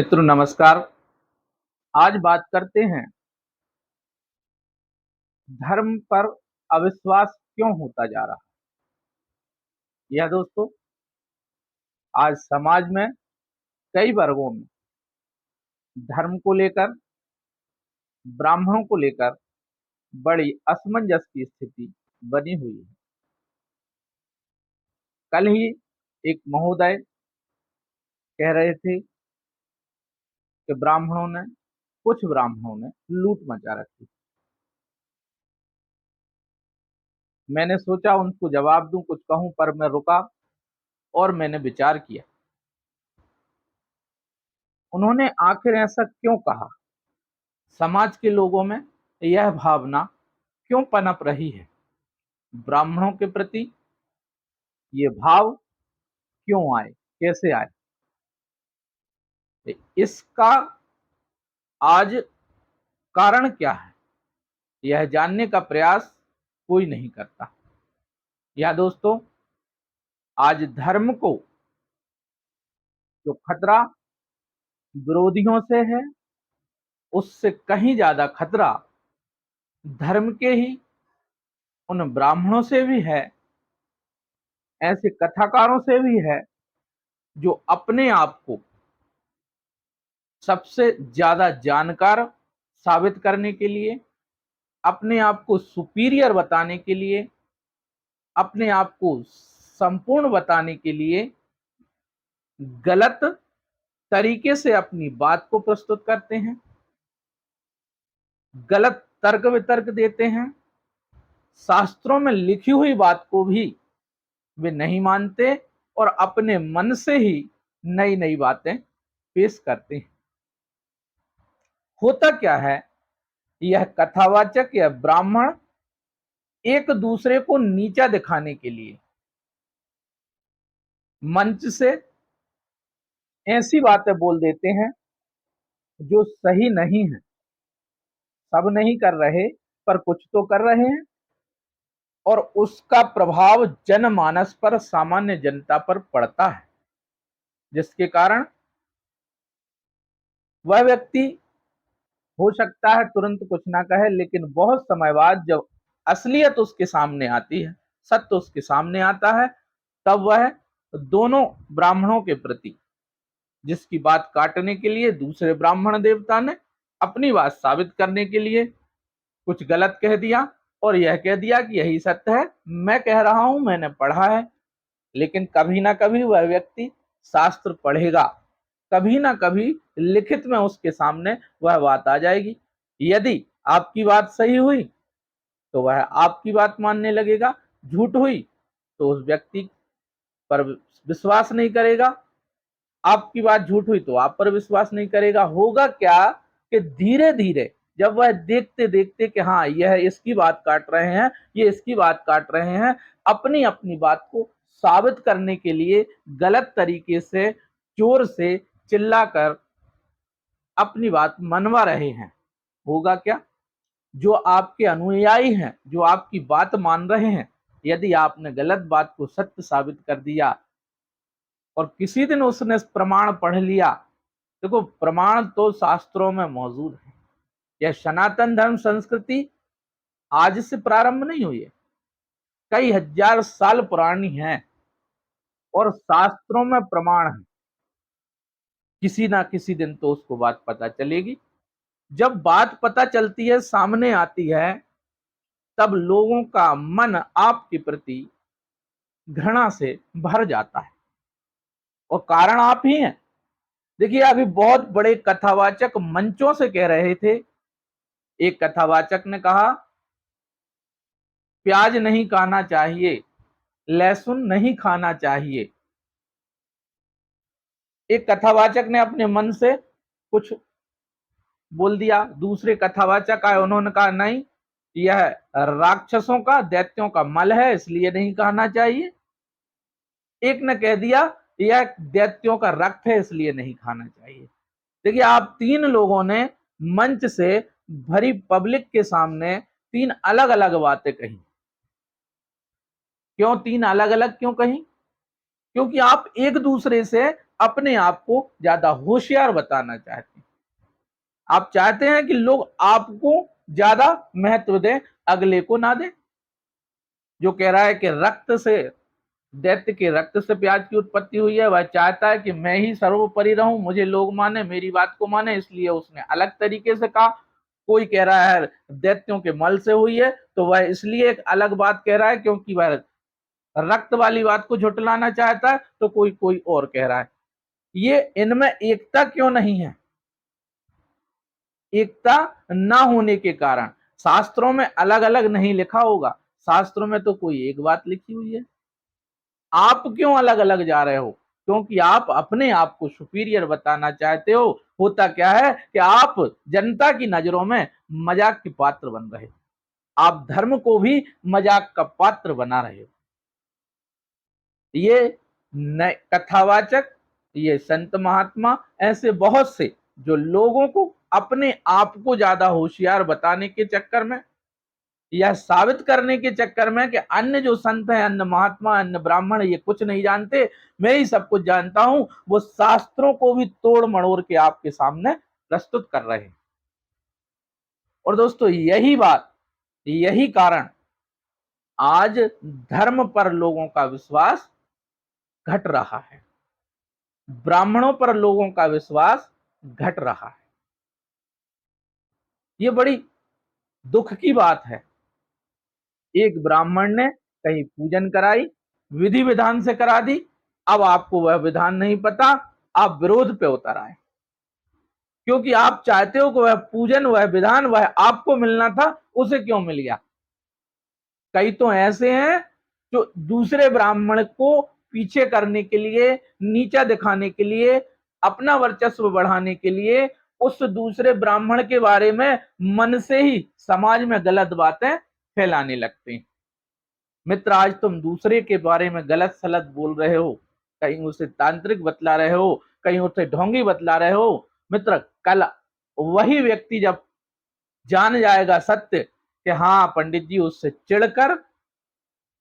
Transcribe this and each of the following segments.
मित्रों नमस्कार। आज बात करते हैं धर्म पर अविश्वास क्यों होता जा रहा है। यह दोस्तों आज समाज में कई वर्गों में धर्म को लेकर, ब्राह्मणों को लेकर बड़ी असमंजस की स्थिति बनी हुई है। कल ही एक महोदय कह रहे थे कि कुछ ब्राह्मणों ने लूट मचा रखी। मैंने सोचा उनको जवाब दूं, कुछ कहूं, पर मैं रुका और मैंने विचार किया उन्होंने आखिर ऐसा क्यों कहा। समाज के लोगों में यह भावना क्यों पनप रही है, ब्राह्मणों के प्रति ये भाव क्यों आए, कैसे आए, इसका आज कारण क्या है, यह जानने का प्रयास कोई नहीं करता। या दोस्तों, आज धर्म को जो खतरा विरोधियों से है, उससे कहीं ज्यादा खतरा धर्म के ही उन ब्राह्मणों से भी है, ऐसे कथाकारों से भी है जो अपने आप को सबसे ज्यादा जानकार साबित करने के लिए, अपने आप को सुपीरियर बताने के लिए, अपने आप को संपूर्ण बताने के लिए गलत तरीके से अपनी बात को प्रस्तुत करते हैं, गलत तर्क वितर्क देते हैं, शास्त्रों में लिखी हुई बात को भी वे नहीं मानते और अपने मन से ही नई नई बातें पेश करते हैं। होता क्या है, यह कथावाचक या ब्राह्मण एक दूसरे को नीचा दिखाने के लिए मंच से ऐसी बातें बोल देते हैं जो सही नहीं है। सब नहीं कर रहे, पर कुछ तो कर रहे हैं और उसका प्रभाव जनमानस पर, सामान्य जनता पर पड़ता है, जिसके कारण वह व्यक्ति हो सकता है तुरंत कुछ ना कहे, लेकिन बहुत समय बाद जब असलियत उसके सामने आती है, सत्य उसके सामने आता है, तब वह दोनों ब्राह्मणों के प्रति, जिसकी बात काटने के लिए दूसरे ब्राह्मण देवता ने अपनी बात साबित करने के लिए कुछ गलत कह दिया और यह कह दिया कि यही सत्य है, मैं कह रहा हूं, मैंने पढ़ा है। लेकिन कभी ना कभी वह व्यक्ति शास्त्र पढ़ेगा, कभी ना कभी लिखित में उसके सामने वह बात आ जाएगी। यदि आपकी बात सही हुई तो वह आपकी बात मानने लगेगा, झूठ हुई तो उस व्यक्ति पर विश्वास नहीं करेगा, आपकी बात झूठ हुई तो आप पर विश्वास नहीं करेगा। होगा क्या कि धीरे धीरे जब वह देखते देखते कि हाँ यह इसकी बात काट रहे हैं, ये इसकी बात काट रहे हैं, अपनी अपनी बात को साबित करने के लिए गलत तरीके से जोर से चिल्लाकर अपनी बात मनवा रहे हैं, होगा क्या, जो आपके अनुयायी हैं, जो आपकी बात मान रहे हैं, यदि आपने गलत बात को सत्य साबित कर दिया और किसी दिन उसने प्रमाण पढ़ लिया, देखो प्रमाण तो शास्त्रों में मौजूद है। यह सनातन धर्म संस्कृति आज से प्रारंभ नहीं हुई है, कई हजार साल पुरानी है और शास्त्रों में प्रमाण है। किसी ना किसी दिन तो उसको बात पता चलेगी। जब बात पता चलती है, सामने आती है, तब लोगों का मन आपके प्रति घृणा से भर जाता है और कारण आप ही हैं। देखिए, अभी बहुत बड़े कथावाचक मंचों से कह रहे थे, एक कथावाचक ने कहा प्याज नहीं खाना चाहिए, लहसुन नहीं खाना चाहिए। एक कथावाचक ने अपने मन से कुछ बोल दिया, दूसरे कथावाचक आए, उन्होंने कहा नहीं, यह राक्षसों का, दैत्यों का मल है, इसलिए नहीं खाना चाहिए। एक ने कह दिया यह दैत्यों का रक्त है, इसलिए नहीं खाना चाहिए। देखिए, आप तीन लोगों ने मंच से भरी पब्लिक के सामने तीन अलग अलग बातें कही। क्यों तीन अलग अलग क्यों कही? क्योंकि आप एक दूसरे से अपने आप को ज्यादा होशियार बताना चाहते हैं। आप चाहते हैं कि लोग आपको ज्यादा महत्व दें, अगले को ना दें। जो कह रहा है कि रक्त से, दैत्य के रक्त से प्याज की उत्पत्ति हुई है, वह चाहता है कि मैं ही सर्वोपरि रहूं, मुझे लोग माने, मेरी बात को माने, इसलिए उसने अलग तरीके से कहा। कोई कह रहा है दैत्यों के मल से हुई है, तो वह इसलिए एक अलग बात कह रहा है क्योंकि वह रक्त वाली बात को झुटलाना चाहता है, तो कोई कोई और कह रहा है। ये इनमें एकता क्यों नहीं है? एकता ना होने के कारण, शास्त्रों में अलग अलग नहीं लिखा होगा, शास्त्रों में तो कोई एक बात लिखी हुई है। आप क्यों अलग अलग जा रहे हो? क्योंकि आप अपने आप को सुपीरियर बताना चाहते हो। होता क्या है कि आप जनता की नजरों में मजाक के पात्र बन रहे हो, आप धर्म को भी मजाक का पात्र बना रहे हो। ये कथावाचक, ये संत महात्मा, ऐसे बहुत से जो लोगों को अपने आप को ज्यादा होशियार बताने के चक्कर में, यह साबित करने के चक्कर में कि अन्य जो संत हैं, अन्य महात्मा, अन्य ब्राह्मण, ये कुछ नहीं जानते, मैं ही सब कुछ जानता हूं, वो शास्त्रों को भी तोड़ मड़ोड़ के आपके सामने प्रस्तुत कर रहे हैं। और दोस्तों यही बात, यही कारण आज धर्म पर लोगों का विश्वास घट रहा है, ब्राह्मणों पर लोगों का विश्वास घट रहा है। ये बड़ी दुख की बात है। एक ब्राह्मण ने कहीं पूजन कराई, विधि विधान से करा दी, अब आपको वह विधान नहीं पता, आप विरोध पे उतर आए, क्योंकि आप चाहते हो कि वह पूजन, वह विधान, वह आपको मिलना था, उसे क्यों मिल गया? कई तो ऐसे हैं जो दूसरे ब्राह्मण को पीछे करने के लिए, नीचा दिखाने के लिए, अपना वर्चस्व बढ़ाने के लिए उस दूसरे ब्राह्मण के बारे में मन से ही समाज में गलत बातें फैलाने लगते हैं। मित्र, आज तुम दूसरे के बारे में गलत सलत बोल रहे हो, कहीं उसे तांत्रिक बतला रहे हो, कहीं उसे ढोंगी बतला रहे हो। मित्र, कल वही व्यक्ति जब जान जाएगा सत्य कि हाँ पंडित जी उससे चिढ़कर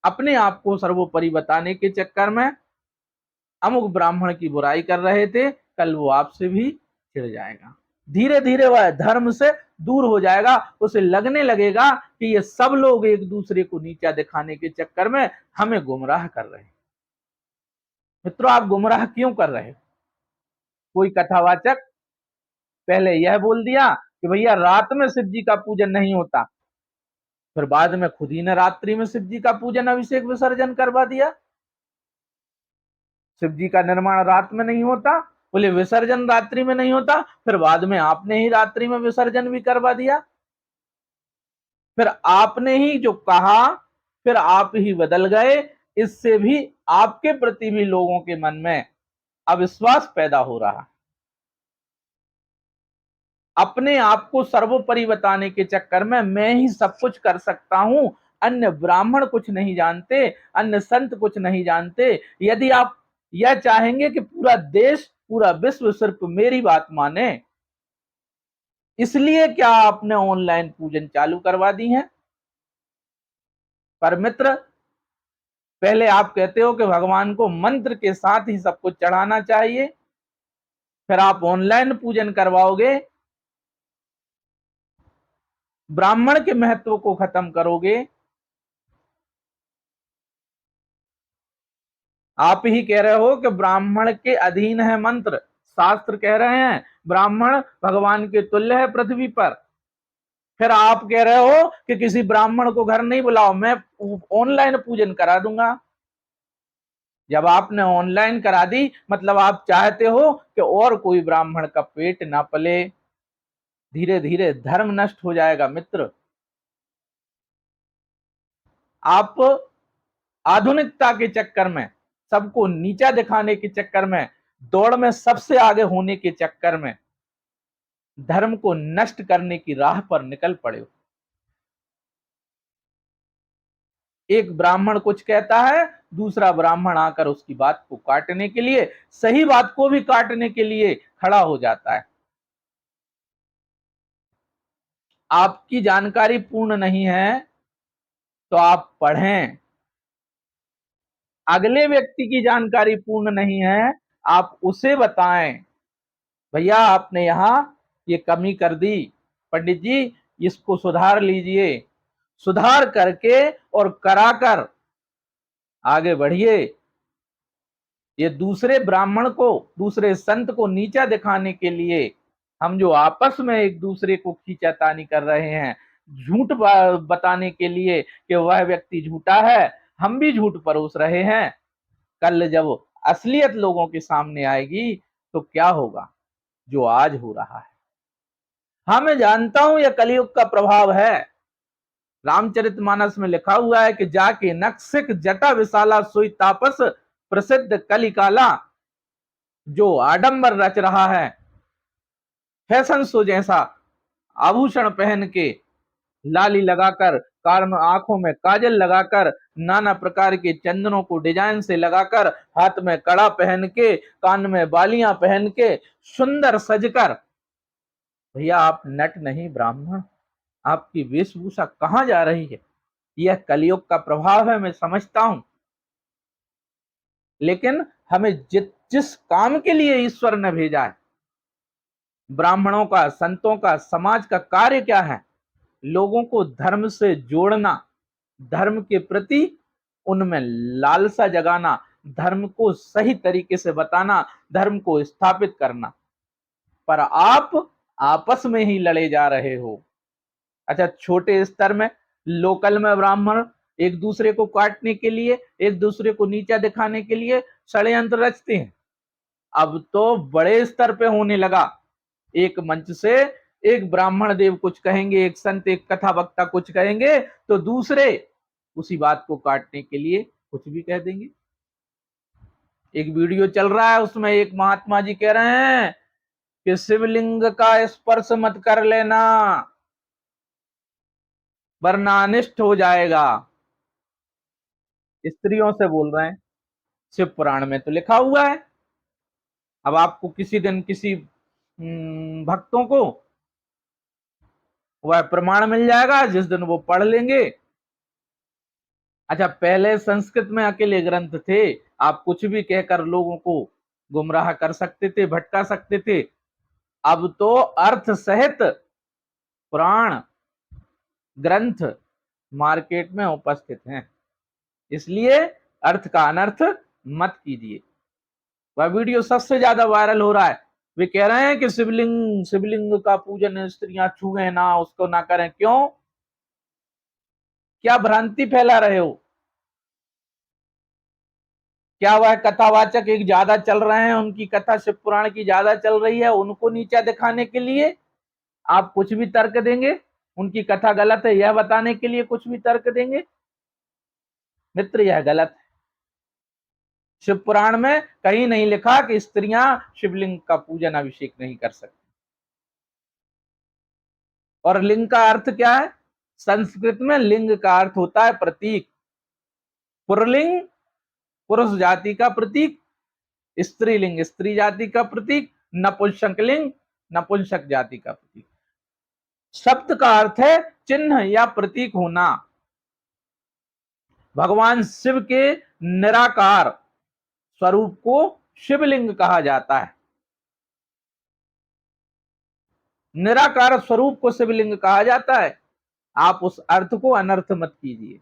अपने आप को सर्वोपरि बताने के चक्कर में अमुक ब्राह्मण की बुराई कर रहे थे, कल वो आपसे भी चिढ़ जाएगा। धीरे धीरे वह धर्म से दूर हो जाएगा, उसे लगने लगेगा कि ये सब लोग एक दूसरे को नीचा दिखाने के चक्कर में हमें गुमराह कर रहे हैं। मित्रों, आप गुमराह क्यों कर रहे हो? कोई कथावाचक पहले यह बोल दिया कि भैया रात में शिव जी का पूजन नहीं होता, फिर बाद में खुद ही ने रात्रि में शिव जी का पूजन अभिषेक विसर्जन करवा दिया। शिव जी का निर्माण रात में नहीं होता, बोले विसर्जन रात्रि में नहीं होता, फिर बाद में आपने ही रात्रि में विसर्जन भी करवा दिया। फिर आपने ही जो कहा, फिर आप ही बदल गए। इससे भी आपके प्रति भी लोगों के मन में अविश्वास पैदा हो रहा। अपने आप को सर्वोपरि बताने के चक्कर में मैं ही सब कुछ कर सकता हूं, अन्य ब्राह्मण कुछ नहीं जानते, अन्य संत कुछ नहीं जानते। यदि आप यह चाहेंगे कि पूरा देश, पूरा विश्व सिर्फ मेरी बात माने, इसलिए क्या आपने ऑनलाइन पूजन चालू करवा दी है? पर मित्र, पहले आप कहते हो कि भगवान को मंत्र के साथ ही सब कुछ चढ़ाना चाहिए, फिर आप ऑनलाइन पूजन करवाओगे, ब्राह्मण के महत्व को खत्म करोगे। आप ही कह रहे हो कि ब्राह्मण के अधीन है मंत्र, शास्त्र कह रहे हैं ब्राह्मण भगवान के तुल्य है पृथ्वी पर। फिर आप कह रहे हो कि किसी ब्राह्मण को घर नहीं बुलाओ, मैं ऑनलाइन पूजन करा दूंगा। जब आपने ऑनलाइन करा दी, मतलब आप चाहते हो कि और कोई ब्राह्मण का पेट ना पले, धीरे धीरे धर्म नष्ट हो जाएगा। मित्र, आप आधुनिकता के चक्कर में, सबको नीचा दिखाने के चक्कर में, दौड़ में सबसे आगे होने के चक्कर में धर्म को नष्ट करने की राह पर निकल पड़े हो। एक ब्राह्मण कुछ कहता है, दूसरा ब्राह्मण आकर उसकी बात को काटने के लिए, सही बात को भी काटने के लिए खड़ा हो जाता है। आपकी जानकारी पूर्ण नहीं है तो आप पढ़ें, अगले व्यक्ति की जानकारी पूर्ण नहीं है, आप उसे बताएं, भैया आपने यहाँ ये कमी कर दी, पंडित जी इसको सुधार लीजिए, सुधार करके और कराकर आगे बढ़िए। ये दूसरे ब्राह्मण को, दूसरे संत को नीचा दिखाने के लिए हम जो आपस में एक दूसरे को खींचातानी कर रहे हैं, झूठ बताने के लिए कि वह व्यक्ति झूठा है, हम भी झूठ परोस रहे हैं, कल जब असलियत लोगों के सामने आएगी तो क्या होगा, जो आज हो रहा है। हाँ मैं जानता हूं यह कलयुग का प्रभाव है। रामचरितमानस में लिखा हुआ है कि जाके नक्सिक जटा विशाला सोई तापस प्रसिद्ध कलिकाला, जो आडंबर रच रहा है, फैशन शो जैसा आभूषण पहन के, लाली लगाकर, कान में आंखों में काजल लगाकर, नाना प्रकार के चंदनों को डिजाइन से लगाकर, हाथ में कड़ा पहन के, कान में बालियां पहन के, सुंदर सजकर, भैया आप नट नहीं ब्राह्मण, आपकी वेशभूषा कहां जा रही है। यह कलयुग का प्रभाव है, मैं समझता हूं, लेकिन हमें जिस काम के लिए ईश्वर ने भेजा है, ब्राह्मणों का, संतों का, समाज का कार्य क्या है, लोगों को धर्म से जोड़ना, धर्म के प्रति उनमें लालसा जगाना, धर्म को सही तरीके से बताना, धर्म को स्थापित करना। पर आप आपस में ही लड़े जा रहे हो। अच्छा छोटे स्तर में, लोकल में ब्राह्मण एक दूसरे को काटने के लिए, एक दूसरे को नीचा दिखाने के लिए षड्यंत्र रचते हैं। अब तो बड़े स्तर पे होने लगा, एक मंच से एक ब्राह्मण देव कुछ कहेंगे, एक संत, एक कथा वक्ता कुछ कहेंगे, तो दूसरे उसी बात को काटने के लिए कुछ भी कह देंगे। एक वीडियो चल रहा है, उसमें एक महात्मा जी कह रहे हैं कि शिवलिंग का स्पर्श मत कर लेना वरना अनिष्ट हो जाएगा। स्त्रियों से बोल रहे हैं, शिव पुराण में तो लिखा हुआ है। अब आपको किसी दिन किसी भक्तों को वह प्रमाण मिल जाएगा, जिस दिन वो पढ़ लेंगे। अच्छा पहले संस्कृत में अकेले ग्रंथ थे, आप कुछ भी कहकर लोगों को गुमराह कर सकते थे, भटका सकते थे। अब तो अर्थ सहित पुराण ग्रंथ मार्केट में उपस्थित हैं, इसलिए अर्थ का अनर्थ मत कीजिए। वह वीडियो सबसे ज्यादा वायरल हो रहा है। वे कह रहे हैं कि शिवलिंग शिवलिंग का पूजन स्त्रियां छुए ना, उसको ना करें। क्यों, क्या भ्रांति फैला रहे हो? क्या वह कथावाचक एक ज्यादा चल रहे हैं, उनकी कथा शिव पुराण की ज्यादा चल रही है, उनको नीचा दिखाने के लिए आप कुछ भी तर्क देंगे? उनकी कथा गलत है यह बताने के लिए कुछ भी तर्क देंगे? मित्र यह गलत है। शिव पुराण में कहीं नहीं लिखा कि स्त्रियां शिवलिंग का पूजन अभिषेक नहीं कर सकती। और लिंग का अर्थ क्या है? संस्कृत में लिंग का अर्थ होता है प्रतीक। पुरलिंग पुरुष जाति का प्रतीक, स्त्रीलिंग स्त्री जाति का प्रतीक, नपुंसकलिंग नपुंसक जाति का प्रतीक। शब्द का अर्थ है चिन्ह या प्रतीक होना। भगवान शिव के निराकार स्वरूप को शिवलिंग कहा जाता है। निराकार स्वरूप को शिवलिंग कहा जाता है। आप उस अर्थ को अनर्थ मत कीजिए।